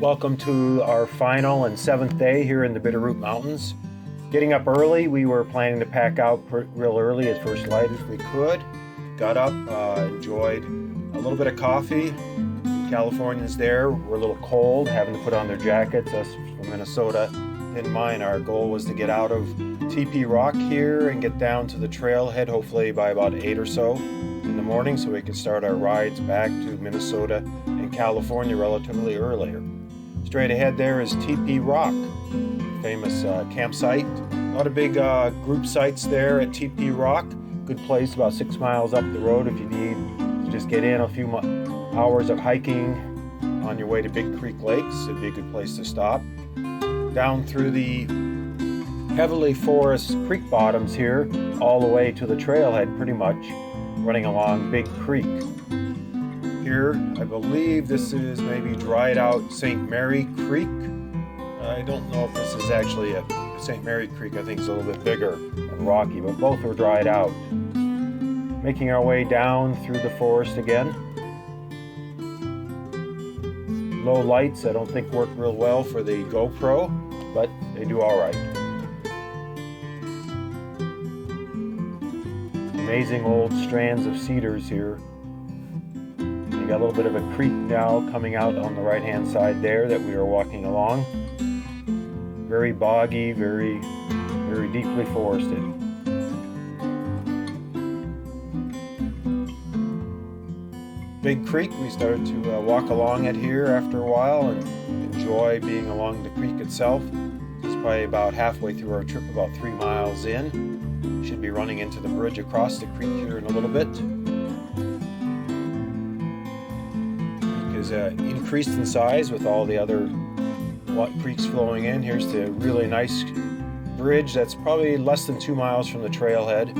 Welcome to our final and 7th day here in the Bitterroot Mountains. Getting up early, we were planning to pack out real early at first light if we could. Got up, enjoyed a little bit of coffee. The Californians there were a little cold, having to put on their jackets. Us from Minnesota didn't mind. Our goal was to get out of Teepee Rock here and get down to the trailhead, hopefully by about 8 or so in the morning, so we could start our rides back to Minnesota and California relatively earlier. Straight ahead there is Teepee Rock, famous campsite. A lot of big group sites there at Teepee Rock. Good place about 6 miles up the road if you need to just get in a few hours of hiking on your way to Big Creek Lakes. It'd be a good place to stop. Down through the heavily forest creek bottoms here, all the way to the trailhead pretty much, running along Big Creek. Here, I believe this is maybe dried out St. Mary Creek. I don't know if this is actually a St. Mary Creek. I think it's a little bit bigger and rocky, but both were dried out. Making our way down through the forest again. Low lights I don't think work real well for the GoPro, but they do all right. Amazing old strands of cedars here. You got a little bit of a creek now coming out on the right-hand side there that we are walking along. Very boggy, very deeply forested. Big Creek, we started to walk along it here after a while and enjoy being along the creek itself. It's probably about halfway through our trip, about 3 miles in. We should be running into the bridge across the creek here in a little bit. Is increased in size with all the other creeks flowing in. Here's the really nice bridge that's probably less than 2 miles from the trailhead.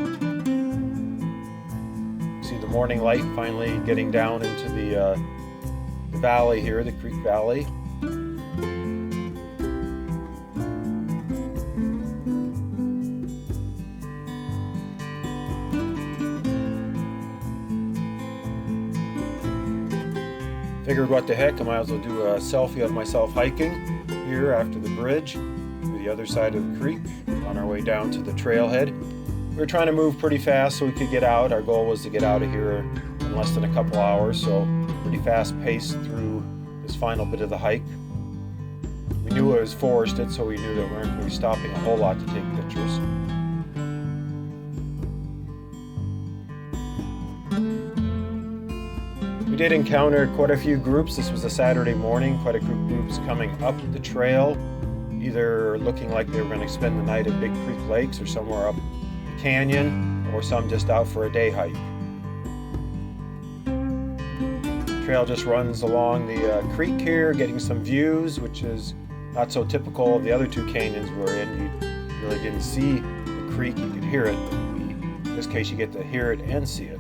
See the morning light finally getting down into the valley here, the creek valley. Figured what the heck, I might as well do a selfie of myself hiking here after the bridge to the other side of the creek on our way down to the trailhead. We were trying to move pretty fast so we could get out. Our goal was to get out of here in less than a couple hours, so pretty fast pace through this final bit of the hike. We knew it was forested, so we knew that we weren't going to be stopping a whole lot to take pictures. We did encounter quite a few groups. This was a Saturday morning, quite a few groups coming up the trail, either looking like they were going to spend the night at Big Creek Lakes or somewhere up the canyon, or some just out for a day hike. The trail just runs along the creek here, getting some views, which is not so typical of the other two canyons we're in. You really didn't see the creek, you could hear it. In this case, you get to hear it and see it.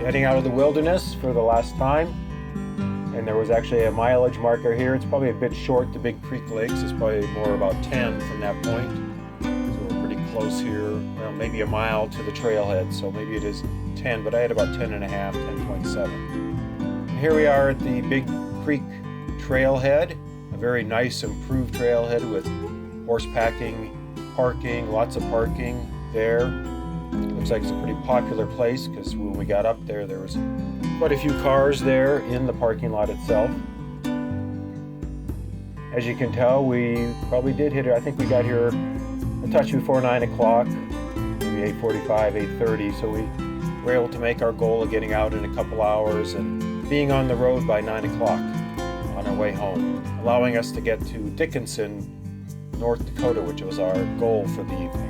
Heading out of the wilderness for the last time, and there was actually a mileage marker here. It's probably a bit short to Big Creek Lakes. It's probably more about 10 from that point, so we're pretty close here. Well, maybe a mile to the trailhead, so maybe it is 10, but I had about 10 and a half, 10.7. And here we are at the Big Creek Trailhead, a very nice improved trailhead with horse packing, parking, lots of parking there. Looks like it's a pretty popular place because when we got up there, there was quite a few cars there in the parking lot itself. As you can tell, we probably did hit it. I think we got here a touch before 9 o'clock, maybe 8:45, 8:30. So we were able to make our goal of getting out in a couple hours and being on the road by 9 o'clock on our way home, allowing us to get to Dickinson, North Dakota, which was our goal for the evening.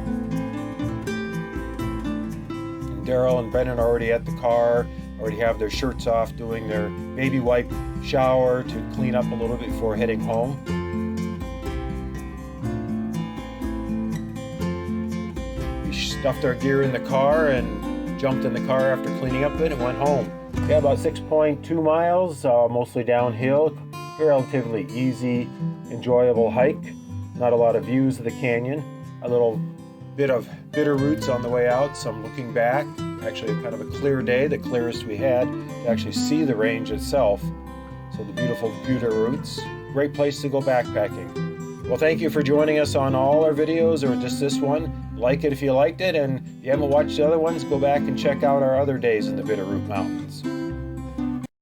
Darrell and Brennan are already at the car, already have their shirts off, doing their baby wipe shower to clean up a little bit before heading home. We stuffed our gear in the car and jumped in the car after cleaning up it and went home. Yeah, about 6.2 miles, mostly downhill, relatively easy, enjoyable hike. Not a lot of views of the canyon. a little bit of bitter roots on the way out, some looking back. Actually, kind of a clear day, the clearest we had to actually see the range itself. So the beautiful bitter roots. Great place to go backpacking. Well, thank you for joining us on all our videos, or just this one. Like it if you liked it, and if you haven't watched the other ones, go back and check out our other days in the Bitterroot Mountains.